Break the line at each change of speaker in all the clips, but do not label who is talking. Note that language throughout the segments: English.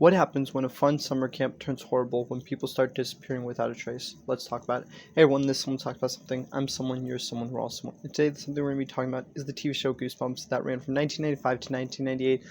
What happens when a fun summer camp turns horrible when people start disappearing without a trace? Let's talk about it. Hey everyone, this is Someone Talks About Something. I'm someone, you're someone, we're all someone. And today, something we're going to be talking about is the TV show Goosebumps that ran from 1995 to 1998.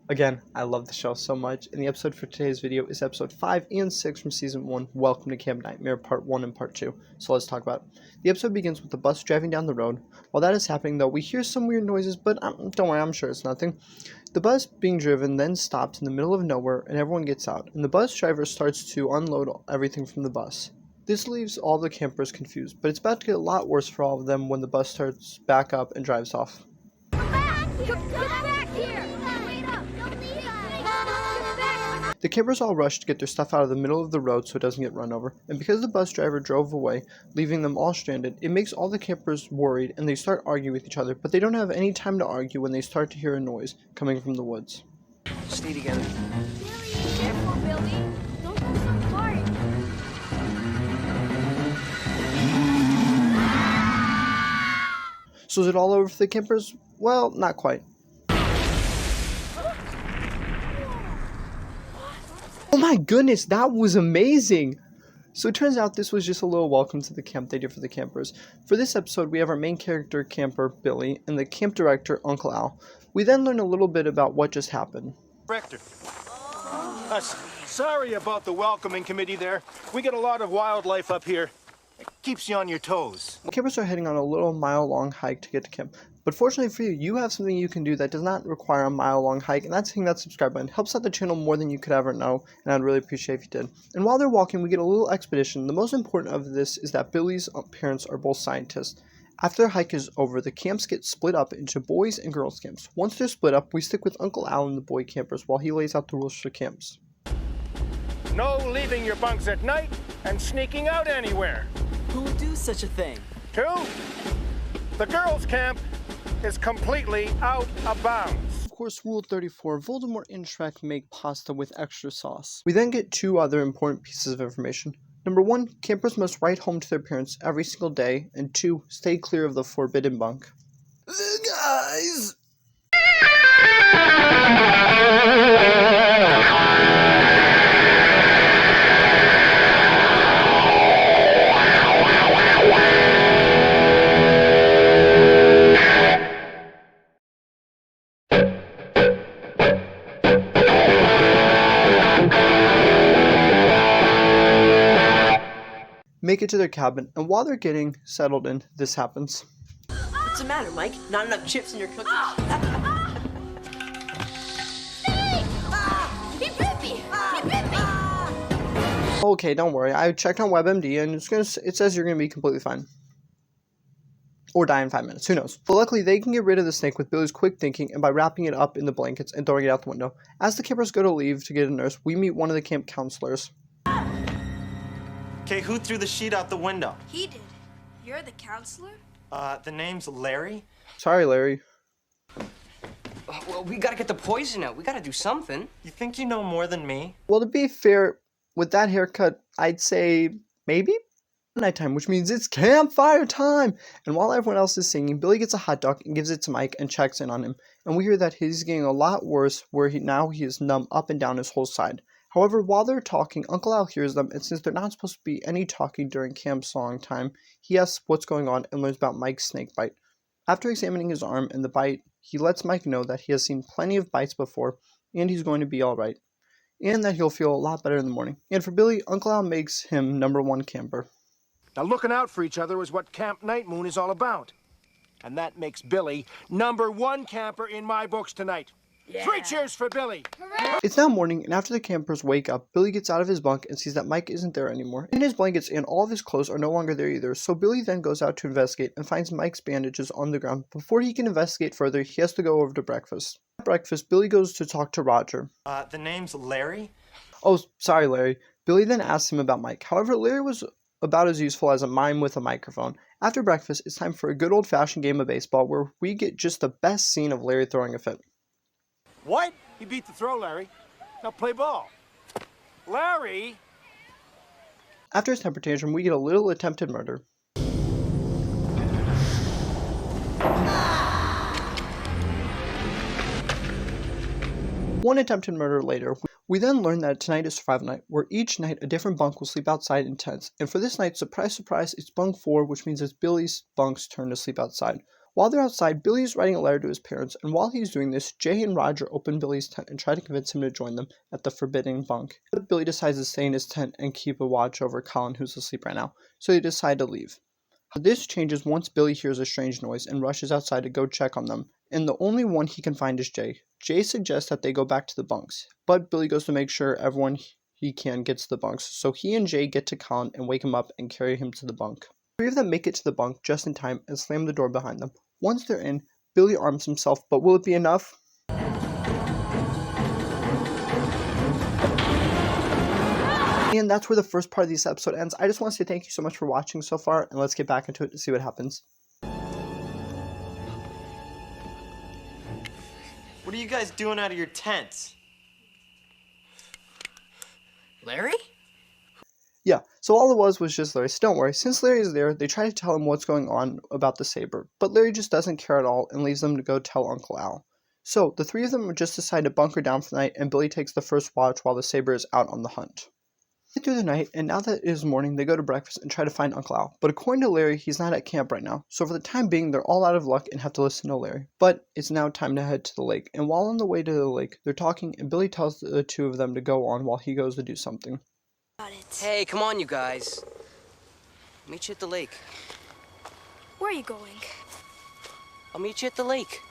Again, I love the show so much, and the episode for today's video is episode 5 and 6 from season 1, Welcome to Camp Nightmare, part 1 and part 2. So let's talk about it. The episode begins with the bus driving down the road. While that is happening though, we hear some weird noises, but don't worry, I'm sure it's nothing. The bus being driven then stops in the middle of nowhere and everyone gets out, and the bus driver starts to unload everything from the bus. This leaves all the campers confused, but it's about to get a lot worse for all of them when the bus starts back up and drives off.
Come back here! Wait up! Don't leave us!
The campers all rush to get their stuff out of the middle of the road so it doesn't get run over, and because the bus driver drove away, leaving them all stranded, it makes all the campers worried and they start arguing with each other, but they don't have any time to argue when they start to hear a noise coming from the woods.
Stay together.
Billy, careful, Billy! Don't go so hard!
So is it all over for the campers? Well, not quite. Oh my goodness, that was amazing! So it turns out this was just a little welcome to the camp they did for the campers. For this episode, we have our main character, camper, Billy, and the camp director, Uncle Al. We then learn a little bit about what just happened.
Director. Sorry about the welcoming committee there. We get a lot of wildlife up here. It keeps you on your toes.
The campers are heading on a little mile-long hike to get to camp. But fortunately for you, you have something you can do that does not require a mile-long hike, and that's hitting that subscribe button. It helps out the channel more than you could ever know, and I'd really appreciate if you did. And while they're walking, we get a little expedition. The most important of this is that Billy's parents are both scientists. After their hike is over, the camps get split up into boys and girls camps. Once they're split up, we stick with Uncle Al and the boy campers while he lays out the rules for camps.
No leaving your bunks at night and sneaking out anywhere.
Who would do such a thing?
2, the girls' camp is completely out of bounds.
Of course, Rule 34, Voldemort and Shrek make pasta with extra sauce. We then get 2 other important pieces of information. Number 1, campers must write home to their parents every single day, and 2, stay clear of the forbidden bunk. Guys! Make it to their cabin, and while they're getting settled in, this happens.
What's the matter, Mike? Not enough chips in your cookie?
He bit me! He bit me!
Okay, don't worry. I checked on WebMD, and it says you're going to be completely fine. Or die in 5 minutes. Who knows? But luckily, they can get rid of the snake with Billy's quick thinking and by wrapping it up in the blankets and throwing it out the window. As the campers go to leave to get a nurse, we meet one of the camp counselors.
Okay, who threw the sheet out the window?
He did. You're the counselor?
The name's Larry.
Sorry, Larry.
Well, we gotta get the poison out. We gotta do something.
You think you know more than me?
Well, to be fair, with that haircut, I'd say maybe nighttime, which means it's campfire time. And while everyone else is singing, Billy gets a hot dog and gives it to Mike and checks in on him. And we hear that he's getting a lot worse, where he is numb up and down his whole side. However, while they're talking, Uncle Al hears them, and since they're not supposed to be any talking during camp song time, he asks what's going on and learns about Mike's snake bite. After examining his arm and the bite, he lets Mike know that he has seen plenty of bites before, and he's going to be alright, and that he'll feel a lot better in the morning. And for Billy, Uncle Al makes him number 1 camper.
Now looking out for each other is what Camp Night Moon is all about. And that makes Billy number 1 camper in my books tonight. Yeah. 3 cheers for Billy!
Hooray!
It's now morning, and after the campers wake up, Billy gets out of his bunk and sees that Mike isn't there anymore. And his blankets and all of his clothes are no longer there either, so Billy then goes out to investigate and finds Mike's bandages on the ground. Before he can investigate further, he has to go over to breakfast. At breakfast, Billy goes to talk to Roger.
The name's Larry.
Oh, sorry, Larry. Billy then asks him about Mike. However, Larry was about as useful as a mime with a microphone. After breakfast, it's time for a good old-fashioned game of baseball where we get just the best scene of Larry throwing a fit.
What? You beat the throw, Larry. Now play ball. Larry!
After his temper tantrum, we get a little attempted murder. One attempted murder later, We then learn that tonight is survival night, where each night a different bunk will sleep outside in tents, and for this night, surprise surprise, it's bunk 4, which means it's Billy's bunk's turn to sleep outside. While they're outside, Billy is writing a letter to his parents, and while he's doing this, Jay and Roger open Billy's tent and try to convince him to join them at the forbidden bunk. But Billy decides to stay in his tent and keep a watch over Colin, who's asleep right now, so they decide to leave. This changes once Billy hears a strange noise and rushes outside to go check on them, and the only one he can find is Jay. Jay suggests that they go back to the bunks, but Billy goes to make sure everyone he can gets to the bunks, so he and Jay get to Colin and wake him up and carry him to the bunk. Three of them make it to the bunk just in time and slam the door behind them. Once they're in, Billy arms himself, but will it be enough? And that's where the first part of this episode ends. I just want to say thank you so much for watching so far, and let's get back into it to see what happens.
What are you guys doing out of your tents?
Larry?
Yeah, so all it was just Larry. So don't worry, since Larry is there, they try to tell him what's going on about the saber, but Larry just doesn't care at all and leaves them to go tell Uncle Al. So the three of them just decide to bunker down for the night, and Billy takes the first watch while the saber is out on the hunt. Through the night, and now that it is morning, they go to breakfast and try to find Uncle Al. But according to Larry, he's not at camp right now, so for the time being, they're all out of luck and have to listen to Larry. But it's now time to head to the lake, and while on the way to the lake, they're talking, and Billy tells the two of them to go on while he goes to do something.
Hey, come on, you guys. Meet you at the lake.
Where are you going?
I'll meet you at the lake.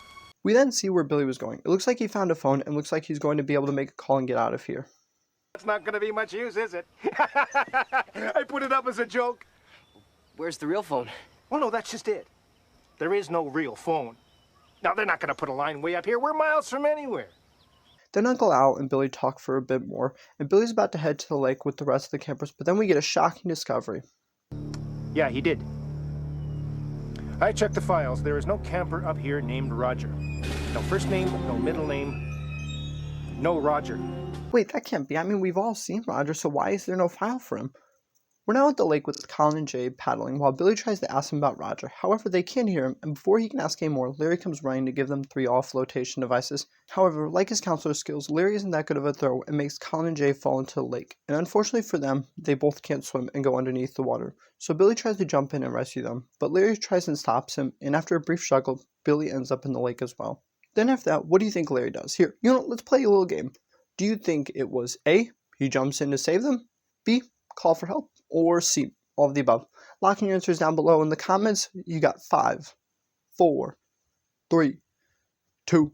We then see where Billy was going. It looks like he found a phone, and looks like he's going to be able to make a call and get out of here.
It's not going to be much use, is it? I put it up as a joke.
Where's the real phone?
Well, no, that's just it. There is no real phone. Now, they're not going to put a line way up here. We're miles from anywhere.
Then Uncle Al and Billy talk for a bit more, and Billy's about to head to the lake with the rest of the campers, but then we get a shocking discovery.
Yeah, he did. I checked the files. There is no camper up here named Roger. No first name, no middle name, no Roger.
Wait, that can't be. I mean, we've all seen Roger, so why is there no file for him? We're now at the lake with Colin and Jay paddling while Billy tries to ask him about Roger. However, they can't hear him, and before he can ask any more, Larry comes running to give them 3 off-flotation devices. However, like his counselor skills, Larry isn't that good of a thrower and makes Colin and Jay fall into the lake. And unfortunately for them, they both can't swim and go underneath the water. So Billy tries to jump in and rescue them, but Larry tries and stops him, and after a brief struggle, Billy ends up in the lake as well. Then after that, what do you think Larry does? Here, let's play a little game. Do you think it was A, he jumps in to save them, B, call for help, or C, all of the above? Lock in your answers down below in the comments. You got 5, 4, 3, 2,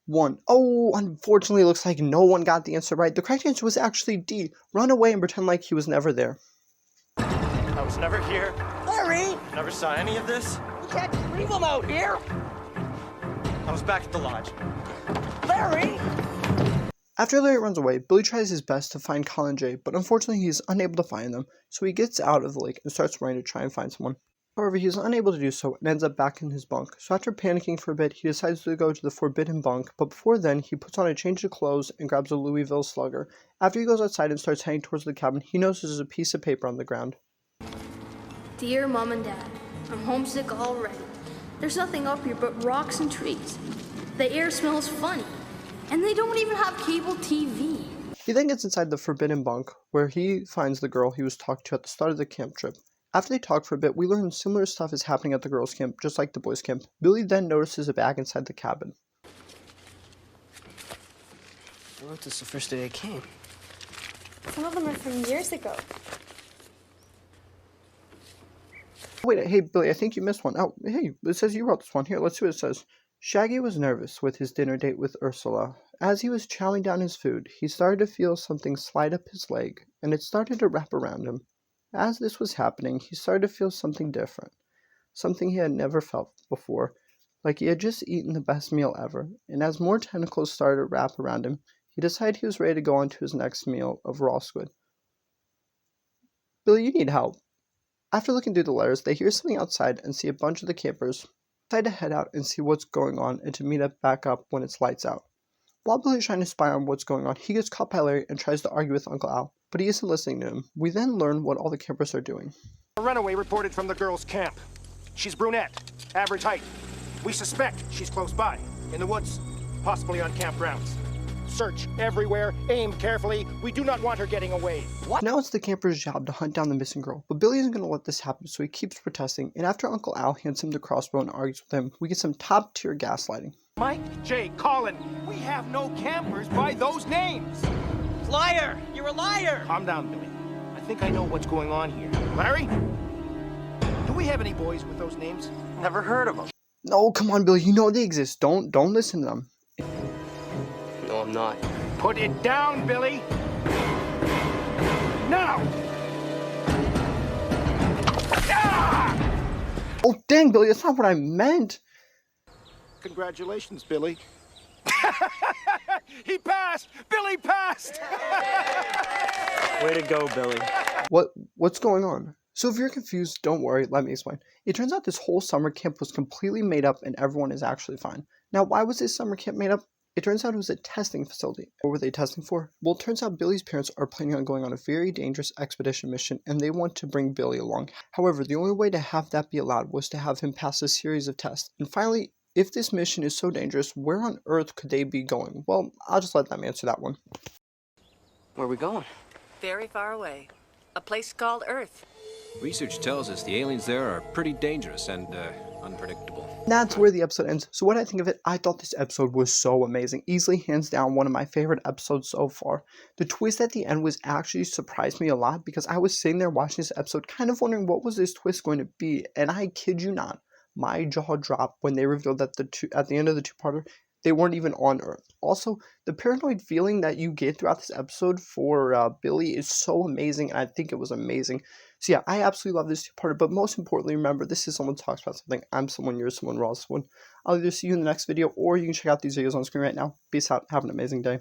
1. Oh, unfortunately, it looks like no one got the answer right. The correct answer was actually D, run away and pretend like he was never there.
I was never here.
Larry!
Never saw any of this.
You can't just leave him out here!
I was back at the lodge.
Larry!
After Larry runs away, Billy tries his best to find Colin and Jay, but unfortunately he is unable to find them, so he gets out of the lake and starts running to try and find someone. However, he is unable to do so and ends up back in his bunk, so after panicking for a bit, he decides to go to the forbidden bunk, but before then, he puts on a change of clothes and grabs a Louisville Slugger. After he goes outside and starts heading towards the cabin, he notices a piece of paper on the ground.
Dear Mom and Dad, I'm homesick already. There's nothing up here but rocks and trees. The air smells funny. And they don't even have cable TV.
He then gets inside the forbidden bunk, where he finds the girl he was talking to at the start of the camp trip. After they talk for a bit, we learn similar stuff is happening at the girls' camp, just like the boys' camp. Billy then notices a bag inside the cabin.
I wrote this the first day I came.
Some of them are from years ago.
Wait, hey Billy, I think you missed one. Oh, hey, it says you wrote this one. Here, let's see what it says. Shaggy was nervous with his dinner date with Ursula. As he was chowing down his food, he started to feel something slide up his leg, and it started to wrap around him. As this was happening, he started to feel something different, something he had never felt before, like he had just eaten the best meal ever, and as more tentacles started to wrap around him, he decided he was ready to go on to his next meal of raw squid. Billy, you need help. After looking through the letters, they hear something outside and see a bunch of the campers decide to head out and see what's going on and to meet up back up when it's lights out. While Billy is trying to spy on what's going on, he gets caught by Larry and tries to argue with Uncle Al, but he isn't listening to him. We then learn what all the campers are doing.
A runaway reported from the girls' camp. She's brunette, average height. We suspect she's close by, in the woods, possibly on campgrounds. Search everywhere. Aim carefully. We do not want her getting away.
Now it's the camper's job to hunt down the missing girl, but Billy isn't going to let this happen, so he keeps protesting, and after Uncle Al hands him the crossbow and argues with him, we get some top-tier gaslighting.
Mike, Jay, Colin, we have no campers by those names.
Liar! You're a liar!
Calm down, Billy. I think I know what's going on here. Larry? Do we have any boys with those names?
Never heard of them.
No, come on, Billy, you know they exist. Don't listen to them.
No, I'm not.
Put it down, Billy. Now! Ah!
Oh, dang, Billy, that's not what I meant.
Congratulations, Billy. He passed! Billy passed!
Way to go, Billy.
What's going on? So if you're confused, don't worry, let me explain. It turns out this whole summer camp was completely made up and everyone is actually fine. Now, why was this summer camp made up? It turns out it was a testing facility. What were they testing for? Well, it turns out Billy's parents are planning on going on a very dangerous expedition mission and they want to bring Billy along. However, the only way to have that be allowed was to have him pass a series of tests. And finally, if this mission is so dangerous, where on earth could they be going? Well, I'll just let them answer that one.
Where are we going?
Very far away. A place called Earth.
Research tells us the aliens there are pretty dangerous and unpredictable.
That's where the episode ends. So what I think of it, I thought this episode was so amazing. Easily, hands down, one of my favorite episodes so far. The twist at the end was actually surprised me a lot because I was sitting there watching this episode kind of wondering what was this twist going to be. And I kid you not, my jaw dropped when they revealed that at the end of the two-parter, they weren't even on Earth. Also, the paranoid feeling that you get throughout this episode for Billy is so amazing, and I think it was amazing. So yeah, I absolutely love this two-parter, but most importantly, remember, this is Someone Talks About Something. I'm someone, you're someone, we're all someone. I'll either see you in the next video, or you can check out these videos on screen right now. Peace out. Have an amazing day.